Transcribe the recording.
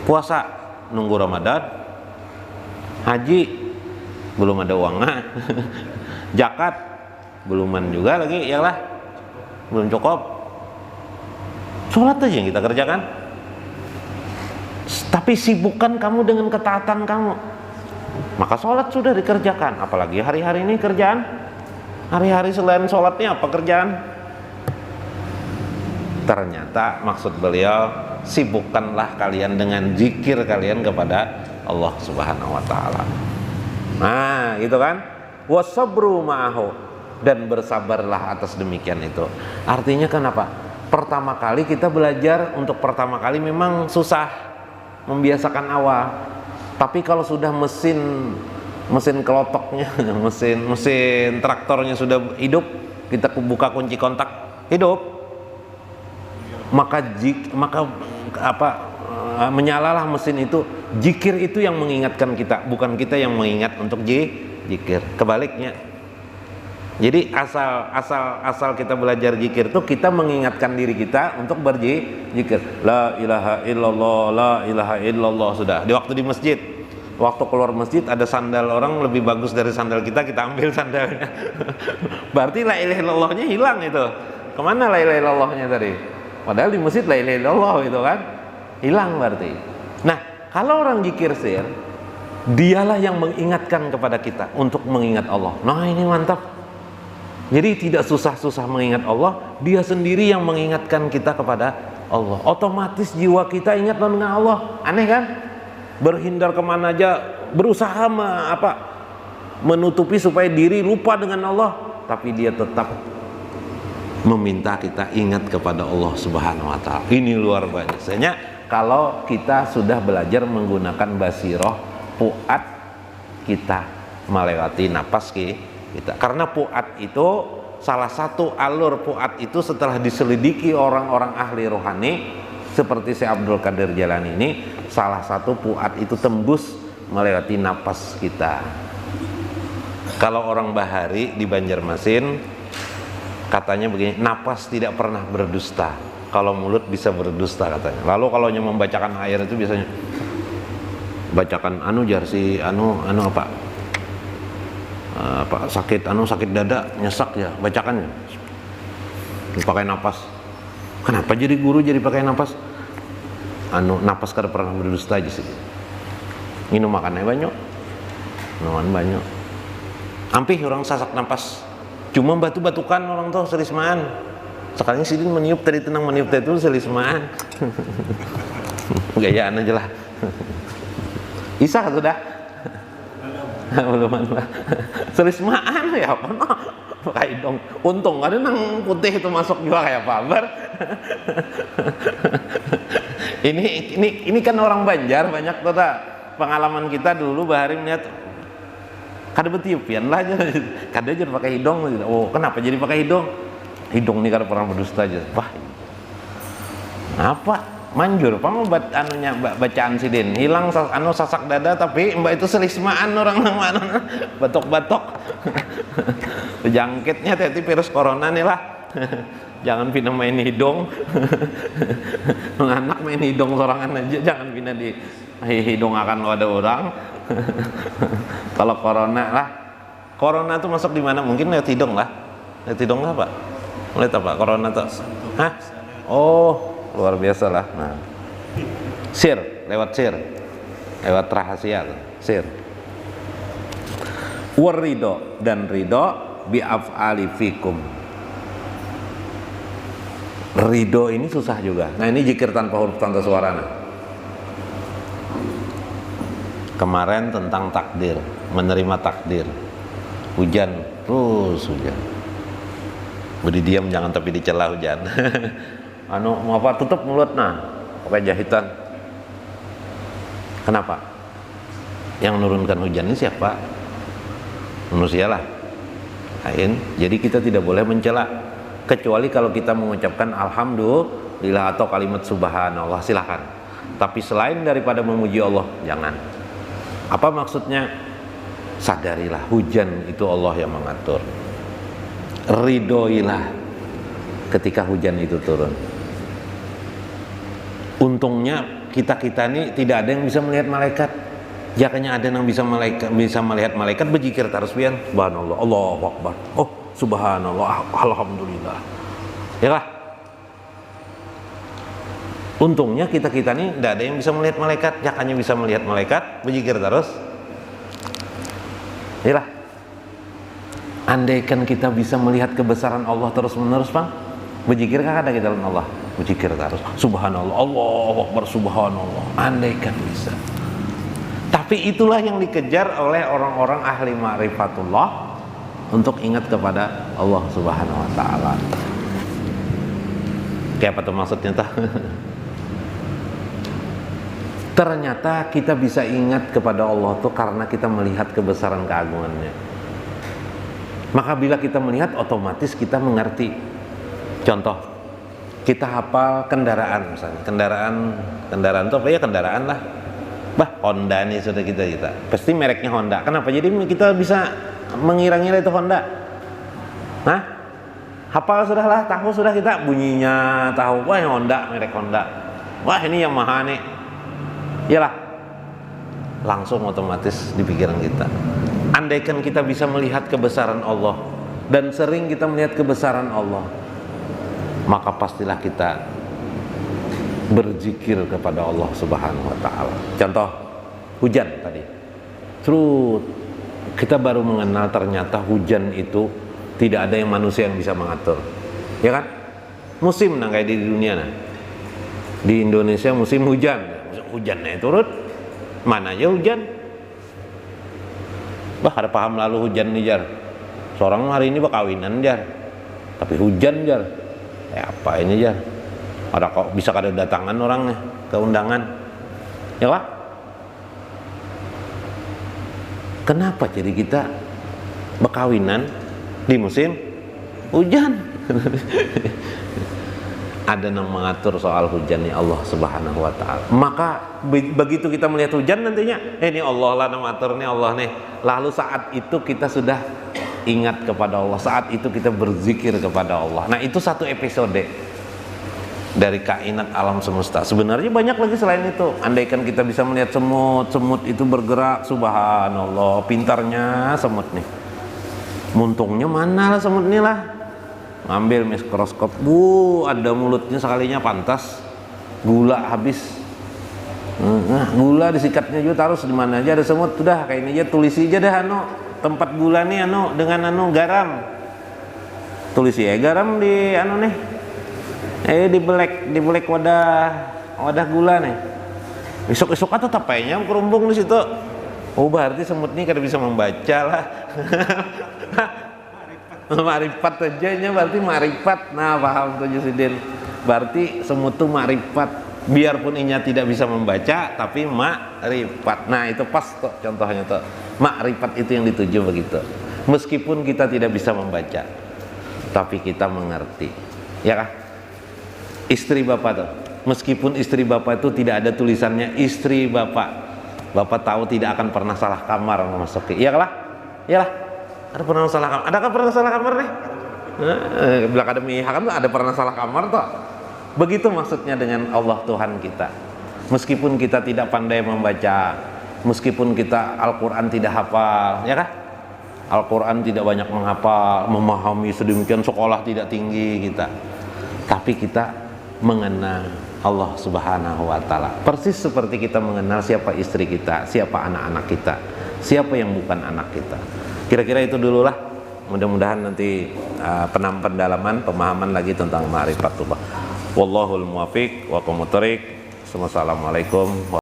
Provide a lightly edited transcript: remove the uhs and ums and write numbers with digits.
Puasa nunggu Ramadan, haji belum ada uangnya, zakat beluman juga lagi, iyalah belum cukup. Sholat aja yang kita kerjakan, tapi sibukkan kamu dengan ketaatan kamu, maka sholat sudah dikerjakan. Apalagi hari-hari ini kerjaan, hari-hari selain sholatnya apa kerjaan? Ternyata maksud beliau, sibukkanlah kalian dengan zikir kalian kepada Allah Subhanahu wa taala. Nah, gitu kan? Wasabru ma'ahu, dan bersabarlah atas demikian itu. Artinya kenapa? Pertama kali kita belajar, untuk pertama kali memang susah, membiasakan awal. Tapi kalau sudah mesin kelotoknya, mesin traktornya sudah hidup, kita buka kunci kontak, hidup. Maka menyalalah mesin itu. Zikir itu yang mengingatkan kita, bukan kita yang mengingat untuk zikir. Kebaliknya. Jadi asal kita belajar zikir itu kita mengingatkan diri kita untuk berzikir. La ilaha illallah, la ilaha illallah. Sudah. Di waktu di masjid, waktu keluar masjid ada sandal orang lebih bagus dari sandal kita ambil sandalnya. Berarti la ilaha illallahnya hilang itu. Kemana la ilaha illallahnya tadi? Padahal di masjid la ilaha illallah itu kan hilang berarti. Nah, kalau orang zikir sir, dialah yang mengingatkan kepada kita untuk mengingat Allah. Nah, ini mantap. Jadi tidak susah-susah mengingat Allah, dia sendiri yang mengingatkan kita kepada Allah. Otomatis jiwa kita ingat dengan Allah. Aneh kan? Berhindar kemana aja, berusaha menutupi supaya diri lupa dengan Allah, tapi dia tetap meminta kita ingat kepada Allah Subhanahu wa taala. Ini luar biasanya kalau kita sudah belajar menggunakan basiroh puat kita melewati napas kita. Karena puat itu salah satu alur puat itu setelah diselidiki orang-orang ahli rohani seperti Syekh Abdul Qadir Jalani ini, salah satu puat itu tembus melewati napas kita. Kalau orang Bahari di Banjarmasin katanya begini, napas tidak pernah berdusta, kalau mulut bisa berdusta katanya. Lalu kalau hanya membacakan air itu biasanya bacakan jarsi sakit dada nyesak ya, bacakannya pakai napas. Kenapa jadi guru jadi pakai napas? Napas kada pernah berdusta aja sih. Minum makannya banyak, minuman banyak. Ampih orang sasak napas, cuma batu-batukan orang tuh selismaan. Sekalinya sidin meniup tadi, tenang meniup tadi itu selismaan. Gayaan aja lah. Isa sudah? Belum lah. Selismaan ya apa no? Pakai hidung. Untung ada nang putih itu masuk juga kayak pabar. Ini kan orang Banjar banyak tuh pengalaman kita dulu Bahari melihat kada betiupian lah aja, kada aja pakai hidung. Oh, kenapa jadi pakai hidung? Hidung ini kada pernah berdusta aja. Wah, apa? Manjur, mau bacaan sidin hilang sasak dada, tapi mbak itu selismaan orang nang mana batok-batok. Jangkitnya tadi virus corona nih lah. Jangan pindah main hidung. Anak main hidung sorangan aja, jangan pindah di hidung akan lo ada orang. Kalau corona tuh masuk di mana? Mungkin lewat hidung lah. Lewat hidung apa? Lihat apa? Corona tuh? Hah? Oh, luar biasa lah. Nah, lewat rahasia tuh. Sir. Warido, dan ridho bi'af'ali fikum. Ridho ini susah juga. Nah, ini zikir tanpa huruf tanda suara. Kemarin tentang takdir, menerima takdir. Hujan, terus hujan. Beri diam jangan tapi dicela hujan. Mau apa? Tutup mulut pakai jahitan. Kenapa? Yang menurunkan hujan ini siapa? Manusialah. Jadi kita tidak boleh mencela, kecuali kalau kita mengucapkan alhamdulillah atau kalimat subhanallah, silakan. Tapi selain daripada memuji Allah, jangan. Apa maksudnya? Sadarilah hujan itu Allah yang mengatur. Ridhoilah ketika hujan itu turun. Untungnya kita ini tidak ada yang bisa melihat malaikat. Jakanya ada yang bisa melihat malaikat berzikir terus pian. Subhanallah, Allahu Akbar. Oh, subhanallah, alhamdulillah. Ya lah. Untungnya kita ini tidak ada yang bisa melihat malaikat. Jakanya bisa melihat malaikat berzikir terus. Ya lah. Andaikan kita bisa melihat kebesaran Allah terus menerus, Bang, berzikir kan ada kita Allah, berzikir terus. Subhanallah, Allahu Akbar, subhanallah. Andaikan bisa. Tapi itulah yang dikejar oleh orang-orang ahli ma'rifatullah untuk ingat kepada Allah Subhanahu wa taala. Kayak apa tuh maksudnya tah? Ternyata kita bisa ingat kepada Allah tuh karena kita melihat kebesaran keagungannya. Maka bila kita melihat, otomatis kita mengerti. Contoh, kita hafal kendaraan misalnya. Kendaraan itu apa ya? Kendaraan lah. Bah, Honda nih sudah kita. Pasti mereknya Honda. Kenapa? Jadi kita bisa mengira-ngira itu Honda. Hah? Hafal sudah lah, tahu sudah kita bunyinya, tahu. Wah, ini Honda, merek Honda. Wah, ini Yamaha nih. Iyalah. Langsung otomatis di pikiran kita. Andaikan kita bisa melihat kebesaran Allah dan sering kita melihat kebesaran Allah, maka pastilah kita berzikir kepada Allah Subhanahu wa taala. Contoh hujan tadi. Terus kita baru mengenal ternyata hujan itu tidak ada yang manusia yang bisa mengatur. Ya kan? Musim nah kayak di dunia nah. Di Indonesia musim hujan. Hujannya turun. Mana aja hujan? Bah, ada paham lalu hujan nih Jar. Seorang hari ini kawinan Jar. Tapi hujan Jar. Apa ini Jar? Ada kok bisa kada datangan orangnya ke undangan. Ya lah. Kenapa jadi kita berkawinan di musim hujan? Ada yang mengatur soal hujannya Allah Subhanahu wa taala. Maka begitu kita melihat hujan nantinya, ini Allah lah yang mengatur nih, Allah nih. Lalu saat itu kita sudah ingat kepada Allah. Saat itu kita berzikir kepada Allah. Nah, itu satu episode dari kainat alam semesta. Sebenarnya banyak lagi selain itu. Andaikan kita bisa melihat semut itu bergerak, subhanallah, pintarnya semut nih. Muntungnya mana lah semut nih lah. Ngambil mikroskop, ada mulutnya sekalinya pantas. Gula habis. Gula disikatnya juga taruh di mana aja ada semut, sudah kayak ini aja tulisi aja dah tempat gula nih dengan garam. Tulisi ya garam di nih. Dibelek wadah gula nih. Esok atau tapainya kerumbung di situ. Oh, berarti semut ini kada bisa membaca lah. Ma'rifat aja berarti ma'rifat. Nah, paham tuh Jusidin. Berarti semut itu ma'rifat. Biarpun inya tidak bisa membaca, tapi ma'rifat. Nah, itu pas tuh contohnya tuh. Ma'rifat itu yang dituju begitu. Meskipun kita tidak bisa membaca, tapi kita mengerti. Ya kah? Istri bapak tuh. Meskipun istri bapak itu tidak ada tulisannya istri bapak, bapak tahu tidak akan pernah salah kamar memasuki. Iyalah. Iyalah. Ada pernah salah kamar? Adakah pernah salah kamar nih? Bila akademi kan ada pernah salah kamar toh. Begitu maksudnya dengan Allah Tuhan kita. Meskipun kita tidak pandai membaca, meskipun kita Al-Quran tidak hafal, ya kah? Al-Quran tidak banyak menghafal, memahami sedemikian, sekolah tidak tinggi kita. Tapi kita mengenal Allah Subhanahu wa taala. Persis seperti kita mengenal siapa istri kita, siapa anak-anak kita, siapa yang bukan anak kita. Kira-kira itu dulu lah. Mudah-mudahan nanti pendalaman, pemahaman lagi tentang ma'rifatullah. Wallahul muwaffiq wa aqwamut thoriq. Wassalamualaikum.